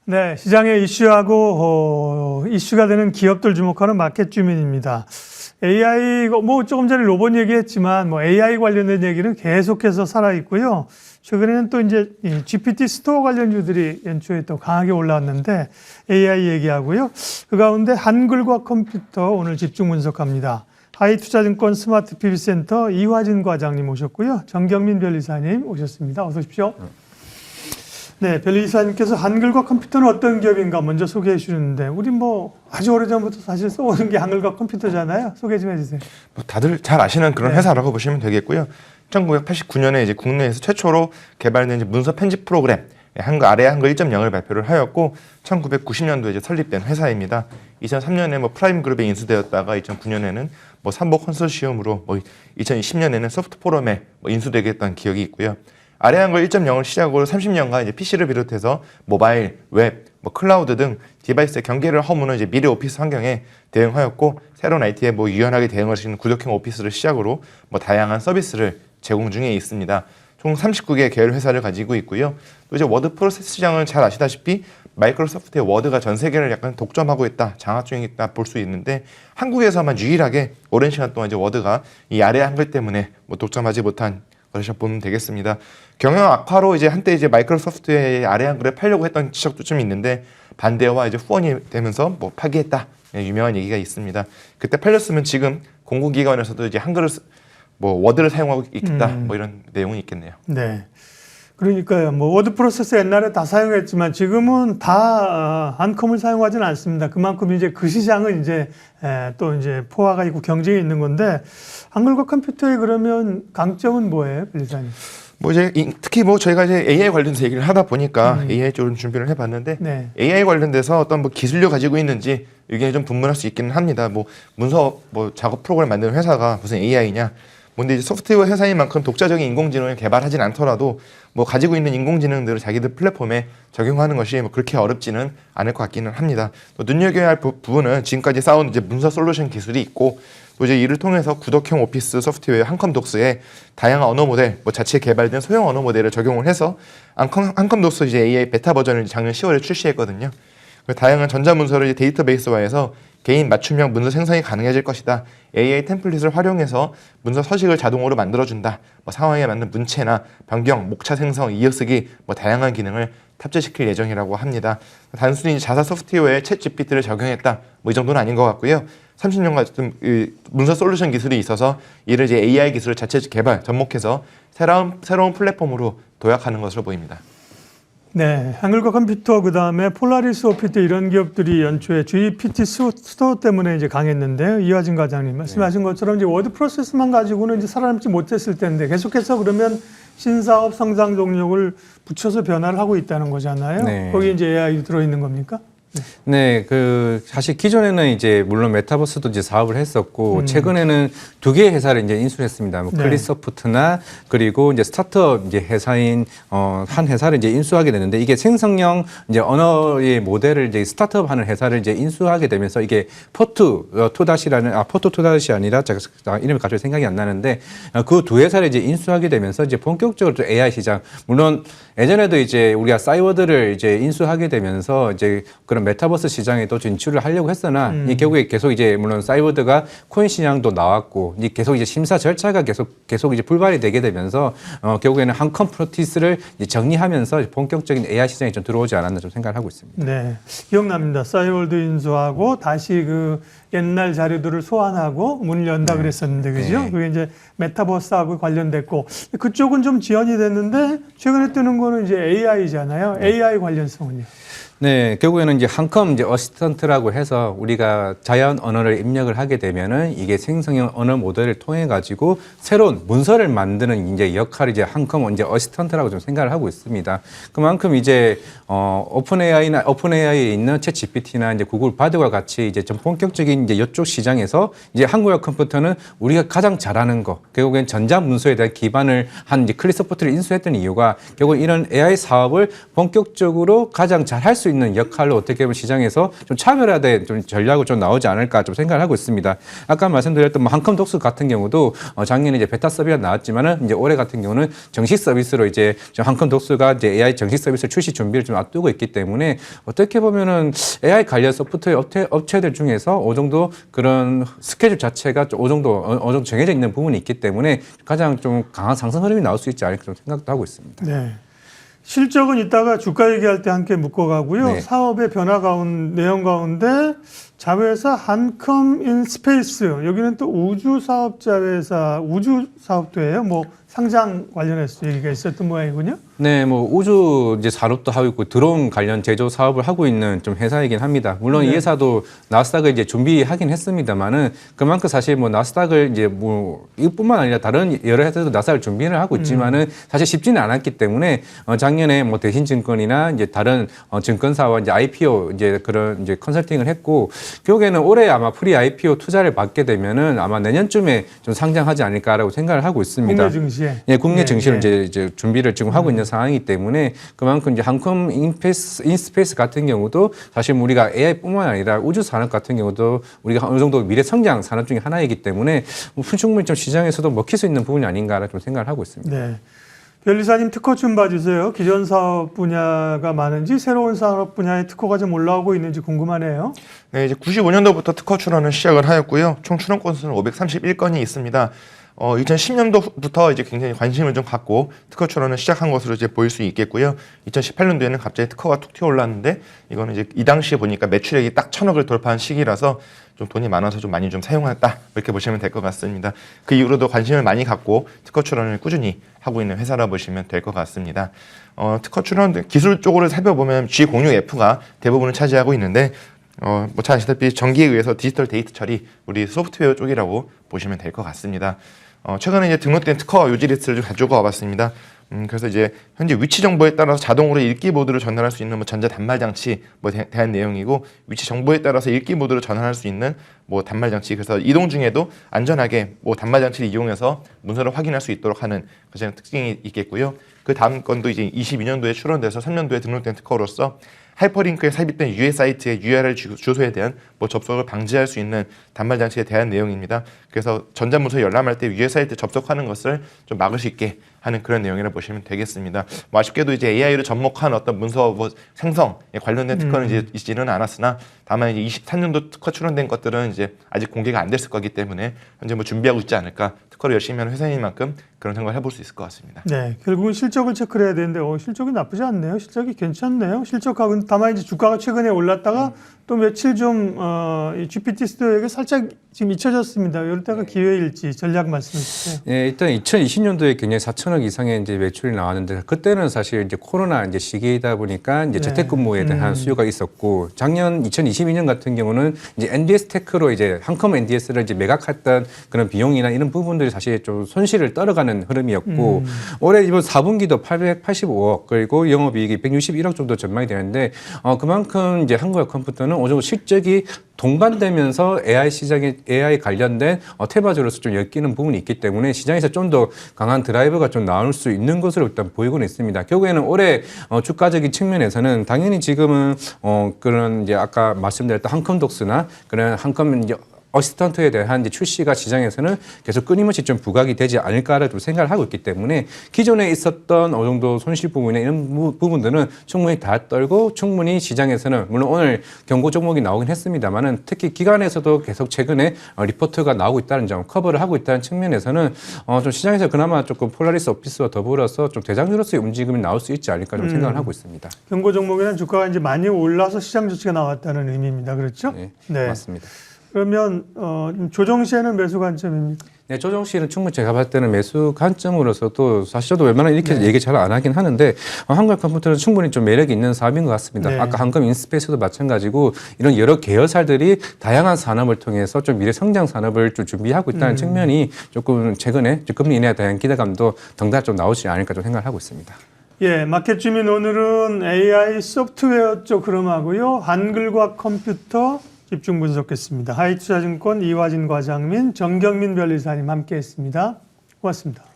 네, 시장의 이슈가 되는 기업들 주목하는 마켓 주민입니다. AI, 뭐 조금 전에 로봇 얘기했지만 뭐 AI 관련된 얘기는 계속해서 살아있고요. 최근에는 또 이제 GPT 스토어 관련주들이 연초에 또 강하게 올라왔는데 AI 얘기하고요. 그 가운데 한글과 컴퓨터 오늘 집중 분석합니다. 하이투자증권 스마트 PB센터 이화진 과장님 오셨고요. 정경민 변리사님 오셨습니다. 어서 오십시오. 네, 변리사님께서 한글과 컴퓨터는 어떤 기업인가 먼저 소개해 주시는데 우리 뭐 아주 오래전부터 사실 써오는 게 한글과 컴퓨터잖아요. 소개 좀 해주세요. 뭐 다들 잘 아시는 그런 회사라고 보시면 되겠고요. 1989년에 이제 국내에서 최초로 개발된 이제 문서 편집 프로그램 아래 한글 1.0을 발표를 하였고 1990년도에 이제 설립된 회사입니다. 2003년에 뭐 프라임 그룹에 인수되었다가 2009년에는 뭐 삼보 컨소시엄으로 뭐 2010년에는 소프트 포럼에 뭐 인수되게 했던 기억이 있고요. 아래 한글 1.0을 시작으로 30년간 이제 PC를 비롯해서 모바일, 웹, 뭐 클라우드 등 디바이스의 경계를 허무는 이제 미래 오피스 환경에 대응하였고 새로운 IT에 뭐 유연하게 대응할 수 있는 구독형 오피스를 시작으로 뭐 다양한 서비스를 제공 중에 있습니다. 총 39개 계열 회사를 가지고 있고요. 또 이제 워드 프로세스 시장을 잘 아시다시피 마이크로소프트의 워드가 전 세계를 약간 독점하고 있다, 장악 중에 있다 볼 수 있는데 한국에서만 유일하게 오랜 시간 동안 이제 워드가 이 아래 한글 때문에 뭐 독점하지 못한 것을 보면 되겠습니다. 경영 악화로 이제 한때 이제 마이크로소프트의 아래 한글을 팔려고 했던 지적도 좀 있는데 반대와 이제 후원이 되면서 뭐 파기했다 유명한 얘기가 있습니다. 그때 팔렸으면 지금 공공기관에서도 이제 한글을 뭐 워드를 사용하고 있다 뭐 이런 내용은 있겠네요. 네. 그러니까요. 뭐 워드 프로세스 옛날에 다 사용했지만 지금은 다 한컴을 사용하지는 않습니다. 그만큼 이제 그 시장은 이제 또 이제 포화가 있고 경쟁이 있는 건데 한글과 컴퓨터의 그러면 강점은 뭐예요, 변리사님? 뭐 이제 특히 뭐 저희가 이제 AI 관련해서 얘기를 하다 보니까 AI 쪽으로 준비를 해봤는데 AI 관련돼서 어떤 뭐 기술력 가지고 있는지 이게 좀 분분할 수 있기는 합니다. 뭐 문서 뭐 작업 프로그램 만드는 회사가 무슨 AI냐? 근데 이제 소프트웨어 회사인 만큼 독자적인 인공지능을 개발하진 않더라도 뭐 가지고 있는 인공지능들을 자기들 플랫폼에 적용하는 것이 뭐 그렇게 어렵지는 않을 것 같기는 합니다. 또 눈여겨야 할 부분은 지금까지 쌓아온 이제 문서 솔루션 기술이 있고 또 이제 이를 통해서 구독형 오피스 소프트웨어 한컴독스에 다양한 언어 모델, 뭐 자체 개발된 소형 언어 모델을 적용을 해서 한컴독스 이제 AI 베타 버전을 작년 10월에 출시했거든요. 다양한 전자문서를 데이터베이스화해서 개인 맞춤형 문서 생성이 가능해질 것이다. AI 템플릿을 활용해서 문서 서식을 자동으로 만들어준다. 뭐 상황에 맞는 문체나 변경, 목차 생성, 이어쓰기 뭐 다양한 기능을 탑재시킬 예정이라고 합니다. 단순히 자사 소프트웨어에 챗 GPT를 적용했다. 뭐 이 정도는 아닌 것 같고요. 30년 같은 문서 솔루션 기술이 있어서 이를 이제 AI 기술을 자체 개발, 접목해서 새로운 플랫폼으로 도약하는 것으로 보입니다. 네, 한글과 컴퓨터 그다음에 폴라리스 오피트 이런 기업들이 연초에 GPT 스토어 때문에 이제 강했는데요. 이화진 과장님 말씀하신 것처럼 이제 워드 프로세스만 가지고는 이제 살아남지 못했을 텐데 계속해서 그러면 신사업 성장 동력을 붙여서 변화를 하고 있다는 거잖아요. 네. 거기 이제 AI 들어 있는 겁니까? 네, 사실 기존에는 이제 물론 메타버스도 이제 사업을 했었고 최근에는 두 개의 회사를 이제 인수를 했습니다. 뭐 클리소프트나 그리고 이제 스타트업 이제 회사인 한 회사를 이제 인수하게 되는데 이게 생성형 이제 언어의 모델을 이제 스타트업 하는 회사를 이제 인수하게 되면서 이게 포토2-이 아니라 제가 이름이 갑자기 생각이 안 나는데 그 두 회사를 이제 인수하게 되면서 이제 본격적으로 또 AI 시장 물론 예전에도 이제 우리가 싸이워드를 이제 인수하게 되면서 이제 그런 메타버스 시장에 또 진출을 하려고 했으나 이 결국에 계속 이제 물론 싸이워드가 코인 시장도 나왔고 이 계속 이제 심사 절차가 계속 이제 불발이 되게 되면서 결국에는 한컴프로티스를 정리하면서 본격적인 AI 시장에 좀 들어오지 않았나 좀 생각을 하고 있습니다. 네, 기억납니다. 싸이월드 인수하고 다시 그 옛날 자료들을 소환하고 문을 연다 그랬었는데 그죠? 네. 그게 이제 메타버스하고 관련됐고 그쪽은 좀 지연이 됐는데 최근에 뜨는 거는 이제 AI잖아요. AI 관련성은요. 네, 결국에는 이제 한컴 이제 어시스턴트라고 해서 우리가 자연 언어를 입력을 하게 되면은 이게 생성형 언어 모델을 통해 가지고 새로운 문서를 만드는 이제 역할이 이제 한컴 이제 어시스턴트라고 좀 생각을 하고 있습니다. 그만큼 이제 오픈AI에 있는 챗 GPT나 이제 구글 바드와 같이 이제 좀 본격적인 전반적인 이제 이쪽 시장에서 이제 한국의 컴퓨터는 우리가 가장 잘하는 거, 결국엔 전자 문서에 대한 기반을 한 이제 클릭소프트를 인수했던 이유가 결국 이런 AI 사업을 본격적으로 가장 잘 할 수 있는 역할로 어떻게 보면 시장에서 좀 차별화된 좀 전략으로 좀 나오지 않을까 좀 생각을 하고 있습니다. 아까 말씀드렸던 뭐 한컴독스 같은 경우도 작년에 이제 베타 서비스가 나왔지만은 이제 올해 같은 경우는 정식 서비스로 이제 한컴독스가 이제 AI 정식 서비스 출시 준비를 좀 앞두고 있기 때문에 어떻게 보면은 AI 관련 소프트웨어 업체들 중에서 어느 정도 그런 스케줄 자체가 어느 정도 정해져 있는 부분이 있기 때문에 가장 좀 강한 상승 흐름이 나올 수 있지 않을까 좀 생각도 하고 있습니다. 네. 실적은 이따가 주가 얘기할 때 함께 묶어가고요. 네. 사업의 변화 내용 가운데 자회사 한컴 인스페이스, 여기는 또 우주 사업 자회사, 우주 사업도 해요. 뭐 상장 관련해서 얘기가 있었던 모양이군요. 네, 뭐 우주 이제 산업도 하고 있고 드론 관련 제조 사업을 하고 있는 좀 회사이긴 합니다. 물론 이 회사도 나스닥을 이제 준비하긴 했습니다만은 그만큼 사실 뭐 나스닥을 이제 뭐 이뿐만 아니라 다른 여러 회사도 나스닥을 준비를 하고 있지만은 사실 쉽지는 않았기 때문에 작년에 뭐 대신증권이나 이제 다른 증권사와 이제 IPO 이제 그런 이제 컨설팅을 했고 결국에는 올해 아마 프리 IPO 투자를 받게 되면은 아마 내년쯤에 좀 상장하지 않을까라고 생각을 하고 있습니다. 국내 증시에. 예, 국내 증시를 예. 이제 준비를 지금 하고 있는 상황이기 때문에 그만큼 이제 한컴 인스페이스 같은 경우도 사실 우리가 AI뿐만 아니라 우주 산업 같은 경우도 우리가 어느 정도 미래 성장 산업 중에 하나이기 때문에 충분히 좀 시장에서도 먹힐 수 있는 부분이 아닌가라 좀 생각을 하고 있습니다. 네. 변리사님 특허 좀 봐주세요. 기존 사업 분야가 많은지 새로운 산업 분야의 특허가 좀 올라오고 있는지 궁금하네요. 네, 이제 95년도부터 특허 출원을 시작을 하였고요. 총 출원 건수는 531건이 있습니다. 2010년도부터 이제 굉장히 관심을 좀 갖고 특허 출원을 시작한 것으로 이제 보일 수 있겠고요. 2018년도에는 갑자기 특허가 툭 튀어올랐는데 이거는 이제 이 당시에 보니까 매출액이 딱 1,000억을 돌파한 시기라서 좀 돈이 많아서 좀 많이 좀 사용했다 이렇게 보시면 될 것 같습니다. 그 이후로도 관심을 많이 갖고 특허 출원을 꾸준히 하고 있는 회사라 보시면 될 것 같습니다. 특허 출원 기술 쪽으로 살펴보면 G06F가 대부분을 차지하고 있는데 뭐 잘 아시다시피 전기에 의해서 디지털 데이터 처리 우리 소프트웨어 쪽이라고 보시면 될 것 같습니다. 최근에 이제 등록된 특허 요지 리스트를 좀 가지고 와봤습니다. 그래서 이제 현재 위치 정보에 따라서 자동으로 읽기 모드로 전환할 수 있는 뭐 전자 단말 장치 뭐 대한 내용이고 위치 정보에 따라서 읽기 모드로 전환할 수 있는 뭐 단말 장치 그래서 이동 중에도 안전하게 뭐 단말 장치를 이용해서 문서를 확인할 수 있도록 하는 가장 특징이 있겠고요. 그 다음 건도 이제 22년도에 출원돼서 3년도에 등록된 특허로서 하이퍼링크에 삽입된 유해 사이트의 URL 주소에 대한 뭐 접속을 방지할 수 있는 단말 장치에 대한 내용입니다. 그래서 전자문서 열람할 때 유해 사이트 접속하는 것을 좀 막을 수 있게 하는 그런 내용이라 보시면 되겠습니다. 뭐 아쉽게도 이제 AI를 접목한 어떤 문서 뭐 생성에 관련된 특허는 이제 있지는 않았으나 다만 이제 23년도 특허 출원된 것들은 이제 아직 공개가 안 됐을 거기 때문에 현재 뭐 준비하고 있지 않을까. 특허를 열심히 하는 회사인 만큼 그런 생각을 해볼 수 있을 것 같습니다. 네, 결국은 실적을 체크를 해야 되는데 실적이 나쁘지 않네요. 실적이 괜찮네요. 실적하고 다만 이제 주가가 최근에 올랐다가 또 며칠 좀 이 GPT 스토어에게 살짝 지금 잊혀졌습니다. 이럴 때가 기회일지 전략 말씀해 주세요. 예, 일단 2020년도에 굉장히 4천억 이상의 이제 매출이 나왔는데 그때는 사실 이제 코로나 이제 시기이다 보니까 이제 재택근무에 대한 수요가 있었고 작년 2022년 같은 경우는 이제 NDS 테크로 이제 한컴 NDS를 이제 매각했던 그런 비용이나 이런 부분들이 사실 좀 손실을 떨어가는 흐름이었고 올해 이번 4분기도 885억 그리고 영업이익이 161억 정도 전망이 되는데 그만큼 이제 한국의 컴퓨터는 어느 정도 실적이 동반되면서 AI 시장에 AI 관련된 테마주로서 좀 엮이는 부분이 있기 때문에 시장에서 좀 더 강한 드라이버가 좀 나올 수 있는 것으로 일단 보이고는 있습니다. 결국에는 올해 주가적인 측면에서는 당연히 지금은 그런 이제 아까 말씀드렸던 한컴독스나 그런 한컴 이제 어시스턴트에 대한 이제 출시가 시장에서는 계속 끊임없이 좀 부각이 되지 않을까라고 생각을 하고 있기 때문에 기존에 있었던 어느 정도 손실 부분이나 이런 부분들은 충분히 다 떨고 충분히 시장에서는 물론 오늘 경고 종목이 나오긴 했습니다만은 특히 기관에서도 계속 최근에 리포트가 나오고 있다는 점 커버를 하고 있다는 측면에서는 좀 시장에서 그나마 조금 폴라리스 오피스와 더불어서 좀 대장주로서의 움직임이 나올 수 있지 않을까 좀 생각을 하고 있습니다. 경고 종목에는 주가가 이제 많이 올라서 시장 조치가 나왔다는 의미입니다. 그렇죠? 네. 맞습니다. 그러면 조정 시에는 매수 관점입니까? 네, 조정 시에는 충분히 제가 봤을 때는 매수 관점으로서도 사실 저도 웬만하면 이렇게 얘기 잘 안 하긴 하는데 한국 컴퓨터는 충분히 좀 매력이 있는 사업인 것 같습니다. 네. 아까 한컴 인스페이스도 마찬가지고 이런 여러 계열사들이 다양한 산업을 통해서 좀 미래 성장 산업을 좀 준비하고 있다는 측면이 조금 최근에 금리 인하에 대한 기대감도 덩달아 좀 나오지 않을까 좀 생각을 하고 있습니다. 예, 마켓주민 오늘은 AI 소프트웨어 쪽 흐름하고요. 한글과 컴퓨터 집중 분석했습니다. 하이투자증권 이화진 과장님, 정경민 변리사님 함께했습니다. 고맙습니다.